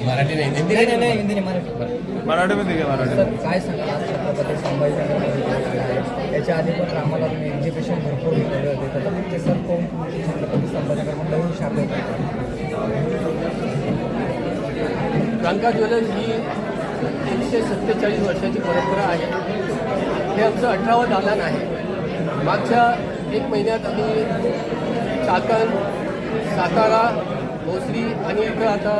मराठी नाही, हिंदी नाही, हिंदी नाही, मराठीमध्ये घ्या. मराठी सर काय सांगाल आज छत्रपती संभाजीनगर याच्या आधी पण आम्हाला तुम्ही एक्झिबिशन भरपूर घेतलेले होते, तर तुमचे सर कोण छत्रपती संभाजीनगर नवीन शाखा कांका ज्वेलर्स ही 147 वर्षाची परंपरा आहे. हे आमचं 18वं दालन आहे. मागच्या 1 महिन्यात आम्ही चाकण, सातारा, भोसरी आणि इथं आता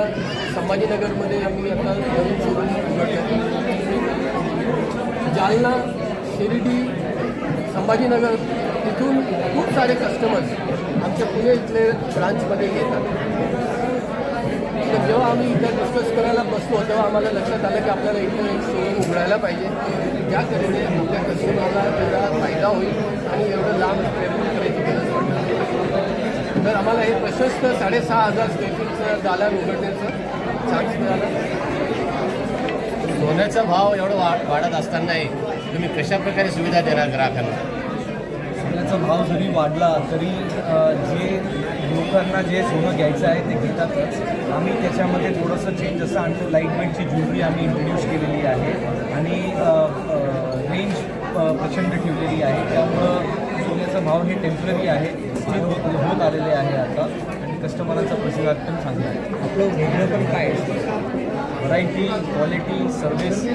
संभाजीनगरमध्ये आम्ही आता नवीन शोरूम उघडलं. जालना, शिर्डी, संभाजीनगर इथून खूप सारे कस्टमर्स आमच्या पुणे इथले ब्रांचमध्ये येतात. तर जेव्हा आम्ही इथं डिस्कस करायला बसलो तेव्हा आम्हाला लक्षात आलं की आपल्याला इथं एक शोरूम उघडायला पाहिजे, ज्याकडे आपल्या कस्टमरला त्याचा फायदा होईल आणि एवढं लांब ट्रॅव्हल करायची गरज पडणार. तर आम्हाला हे प्रशस्त 6,500 स्क्वेअर फीटचं दालन उघडण्याचं चान्स मिळाला. सोन्याचा भाव एवढा वाढत असतानाही तुम्ही कशा प्रकारे सुविधा देणार ग्राहकांना? सोन्याचा भाव जरी वाढला तरी जे लोकांना जे सोनं घ्यायचं आहे ते घेतातच. आम्ही त्याच्यामध्ये थोडंसं चेंज असं आणतो. लाईट वेटची ज्वेलरी आम्ही इंट्रोड्यूस केलेली आहे आणि रेंज प्रचंड ठेवलेली आहे. त्यामुळं सोन्याचा भाव हे टेम्पररी आहे, स्थिर होत आलेले आहे आता आणि कस्टमरांचा प्रतिसाद पण चांगला आहे. आपलं वेगळं पण काय आहे? व्हरायटी, क्वालिटी, सर्व्हिस ही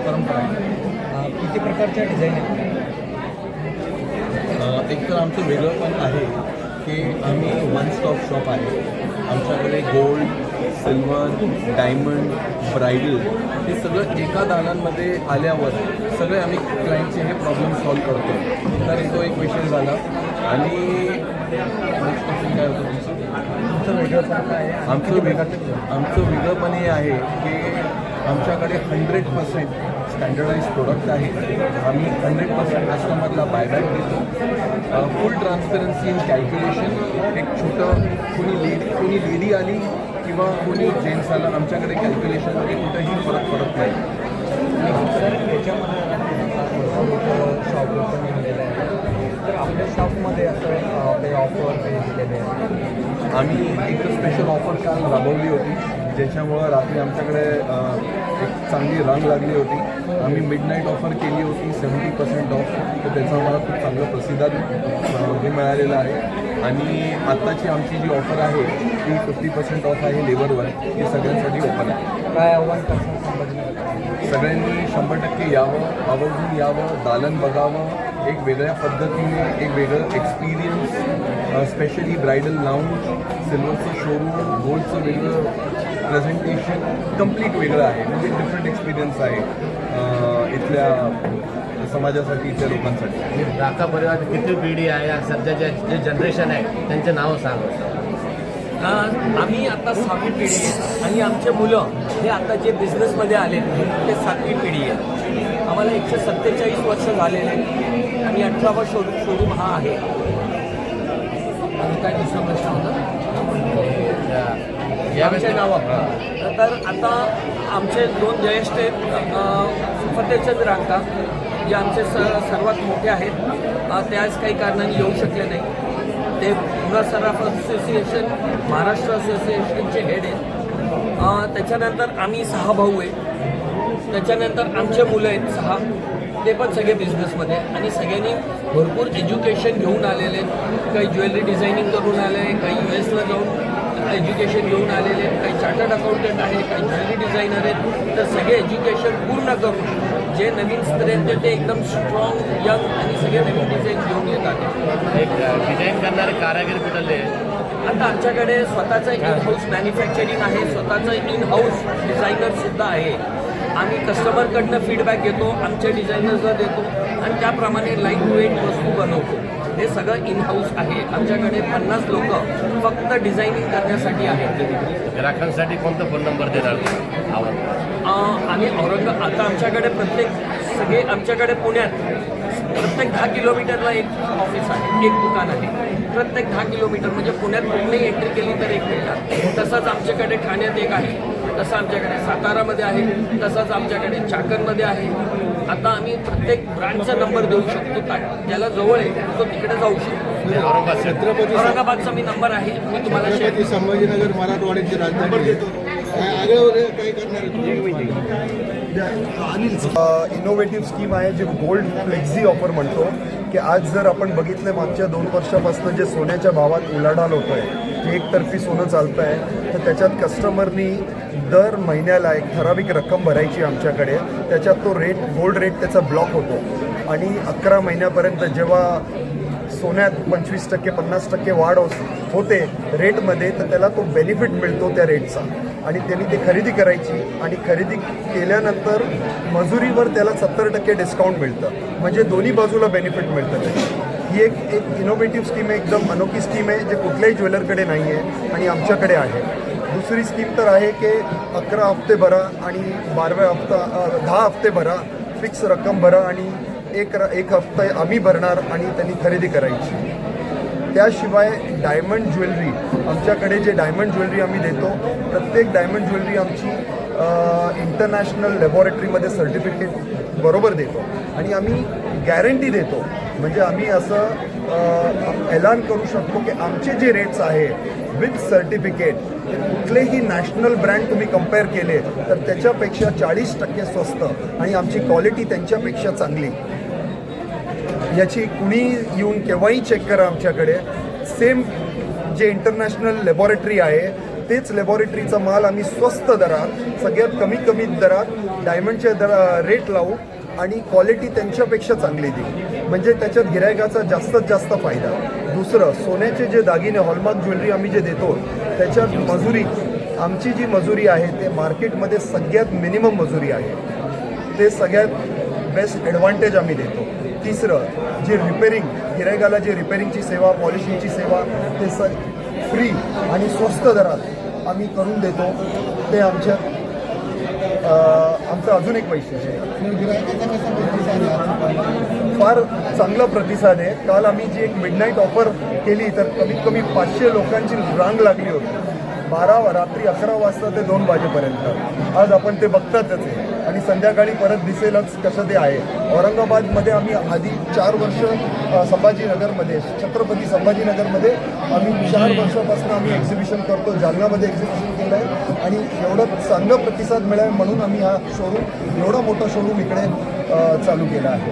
परंपरा आहे. किती प्रकारच्या डिझाईन आहेत? एक तर आमचं वेगळं पण आहे की आम्ही वन स्टॉप शॉप आहे. आमच्याकडे गोल्ड, सिल्वर, डायमंड, ब्रायडल हे सगळं एका दालनांमध्ये आल्यावर सगळे आम्ही क्लायंटचे हे प्रॉब्लेम सॉल्व करतो. तर तो एक विषय झाला. आणि नेक्स्ट क्वेश्चन काय होतं तुमचं? वेगळं काय आहे? आमचं वेगळंपण हे आहे की आमच्याकडे 100% स्टँडर्डाइज प्रोडक्ट आहे. आम्ही 100% कस्टमरला बायबॅक देतो. फुल ट्रान्सपरन्सी इन कॅल्क्युलेशन. एक छोटं कोणी लेडी आली किंवा कोणी जेंट्स आला, आमच्याकडे कॅल्क्युलेशनमध्ये कुठंही फरक पडत नाही. सर याच्यामध्ये शॉप ओपन केलेलं आहे, तर आपल्या शॉपमध्ये असं काही ऑफर काही दिलेले आहे? आम्ही एक स्पेशल ऑफर काल राबवली होती, ज्याच्यामुळं रात्री आमच्याकडे एक चांगली रंग लागली होती. आम्ही मिडनाईट ऑफर केली होती 70% ऑफ. तर त्याचा आम्हाला खूप चांगलं प्रतिसाद हे मिळालेलं आहे. आणि आत्ताची आमची जी ऑफर आहे ती 50% ऑफ आहे लेबरवर. ही सगळ्यांसाठी ओपन आहे. काय आव्हान कसं संभाजीनगर? सगळ्यांनी 100% यावं, आवर्जून यावं, दालन बघावं. एक वेगळ्या पद्धतीने एक वेगळं एक्सपिरियन्स, स्पेशली ब्रायडल लाऊंज, सिल्वरचं शोरूम, गोल्डचं वेगळं प्रेझेंटेशन कम्प्लीट वेगळं आहे. म्हणजे डिफरंट एक्सपिरियन्स आहे इथल्या समाजासाठी, इथल्या लोकांसाठी. काका परिवार किती पिढी आहे, सध्याच्या जे जनरेशन आहे त्यांचे नावं सांगा. आम्ही आता 6वी पिढी आहे आणि आमचे मुलं हे आता जे बिझनेसमध्ये आले ते 7वी पिढी आहे. आम्हाला 147 वर्ष झालेले आहे आणि 18वा शोरूम हा आहे. आणि काय दुसरा प्रश्न होता आमचे नावं? तर आता आमचे 2 ज्येष्ठ फतेहचंद रांका जे आमचे सर्वात मोठे आहेत, ते आज काही कारणाने येऊ शकले नाही. ते पुनर्सराफ असोसिएशन, महाराष्ट्र असोसिएशनचे हेड आहेत. त्याच्यानंतर आम्ही 6 भाऊ आहे. त्याच्यानंतर आमचे मुलं आहेत 6, ते पण सगळे बिझनेसमध्ये आणि सगळ्यांनी भरपूर एज्युकेशन घेऊन आलेले आहेत. काही ज्वेलरी डिझायनिंग करून आले, काही US ला जाऊन एज्युकेशन घेऊन आलेले, काही चार्टर्ड चार्टर्ड अकाउंटंट आहे, काही ज्वेलरी डिझायनर आहेत, तर सगळे एज्युकेशन पूर्ण करून जे नवीन स्त्रियांचे ते एकदम स्ट्रॉंग यंग आणि सगळे नवीन डिझाईन घेऊन येतात. एक डिझाईन करणारे कारागीर कुठले? आता आमच्याकडे स्वतःचं इन हाऊस मॅन्युफॅक्चरिंग आहे, स्वतःचं इन हाऊस डिझायनरसुद्धा आहे. आम्ही कस्टमरकडनं फीडबॅक घेतो, आमचे डिझायनर्सला देतो आणि त्याप्रमाणे लाईट वेट वस्तू बनवतो. हे सगळं इन हाऊस आहे. आमच्याकडे 50 लोक फक्त डिझायनिंग करण्यासाठी आहेत. ग्राहकांसाठी कोणता फोन नंबर देणार आम्ही आता आमच्याकडे सगळे आमच्याकडे पुण्यात प्रत्येक 10 किलोमीटरला एक ऑफिस आहे, एक दुकान आहे. प्रत्येक 10 किलोमीटर म्हणजे पुण्यात कुठलीही एंट्री केली तर एक मिळतात. तसंच आमच्याकडे ठाण्यात एक आहे, तसं आमच्याकडे सातारामध्ये आहे, तसंच आमच्याकडे चाकणमध्ये आहे. आता आम्ही प्रत्येक ब्रँडचा नंबर देऊ शकतो. ज्याला जवळ आहे तो तिकडे जाऊ शकतो. औरंगाबादचा मी नंबर आहे, मी तुम्हाला शेअर छत्रपती संभाजीनगर मराठवाड्याची राजधानी देतो. आगे वगैरे काही करणार इनोव्हेटिव्ह स्कीम आहे जे गोल्ड फ्लेक्झी ऑफर म्हणतो, की आज जर आपण बघितलं मागच्या 2 वर्षापासून जे सोन्याच्या भावात उलाढाल होतो आहे, जे एकतर्फी सोनं चालतं आहे, तर त्याच्यात कस्टमरनी दर महिन्याला एक ठराविक रक्कम भरायची आमच्याकडे. त्याच्यात तो रेट गोल्ड रेट त्याचा ब्लॉक होतो आणि 11 महिन्यापर्यंत जेव्हा सोन्यात 25% 50% वाढ होते रेटमध्ये, तर त्याला तो बेनिफिट मिळतो त्या रेटचा आणि त्यांनी ते खरेदी करायची आणि खरेदी केल्यानंतर मजुरीवर त्याला 70% डिस्काउंट मिळतं. म्हणजे दोन्ही बाजूला बेनिफिट मिळतं त्याची. ही एक इनोव्हेटिव्ह स्कीम आहे, एकदम अनोखी स्कीम आहे, जे कुठल्याही ज्वेलरकडे नाही आहे आणि आमच्याकडे आहे. दुसरी स्कीम तर आहे की 11 हफ्ते भरा आणि 12व्या हफ्ता 10 हफ्ते भरा, फिक्स रक्कम भरा आणि एक हफ्ता आम्ही भरणार आणि त्यांनी खरेदी करायची. त्याशिवाय डायमंड ज्वेलरी, आमच्याकडे जे डायमंड ज्वेलरी आम्ही देतो, प्रत्येक डायमंड ज्वेलरी आमची इंटरनॅशनल लॅबॉरेटरीमध्ये सर्टिफिकेट बरोबर देतो आणि आम्ही गॅरंटी देतो. म्हणजे आम्ही असं ऐलान करू शकतो की आमचे जे रेट्स आहे विथ सर्टिफिकेट ते कुठलेही नॅशनल ब्रँड तुम्ही कम्पेअर केले तर त्याच्यापेक्षा 40% स्वस्त आणि आमची क्वालिटी त्यांच्यापेक्षा चांगली. याची कुणी येऊन केव्हाही चेक करा आमच्याकडे. सेम जे इंटरनॅशनल लॅबॉरेटरी आहे तेच लॅबॉरेटरीचा माल आम्ही स्वस्त दरात, सगळ्यात कमी दरात डायमंडचे रेट लावू आणि क्वालिटी त्यांच्यापेक्षा चांगली देऊ. म्हणजे त्याच्यात गिरायकाचा जास्तीत जास्त फायदा. दुसरं, सोन्याचे जे दागिने हॉलमार्क ज्वेलरी आम्ही जे देतो त्याच्यात मजुरी, आमची जी मजुरी आहे ते मार्केटमध्ये सगळ्यात मिनिमम मजुरी आहे. ते सगळ्यात बेस्ट ॲडव्हान्टेज आम्ही देतो. तिसरं, जे रिपेरिंग, गिरायकाला जे रिपेरिंगची सेवा, पॉलिशिंगची सेवा ते फ्री आणि स्वस्त दरात आम्ही करून देतो. ते आमचं अजून एक वैशिष्ट्य आहे. फार चांगला प्रतिसाद आहे. काल आम्ही जी एक मिडनाईट ऑफर केली तर कमीत कमी 500 लोकांची रांग लागली होती. रात्री 11 वाजता ते 2 वाजेपर्यंत. आज आपण ते बघतातच आहे आणि संध्याकाळी परत दिसेलच कसं ते आहे. औरंगाबादमध्ये आम्ही आधी 4 वर्ष संभाजीनगरमध्ये, छत्रपती संभाजीनगरमध्ये आम्ही 4 वर्षापासून आम्ही एक्झिबिशन करतो. जालन्यामध्ये एक्झिबिशन केलं आहे आणि एवढं चांगला प्रतिसाद मिळाला म्हणून आम्ही हा शोरूम, एवढा मोठा शोरूम इकडे चालू केला आहे.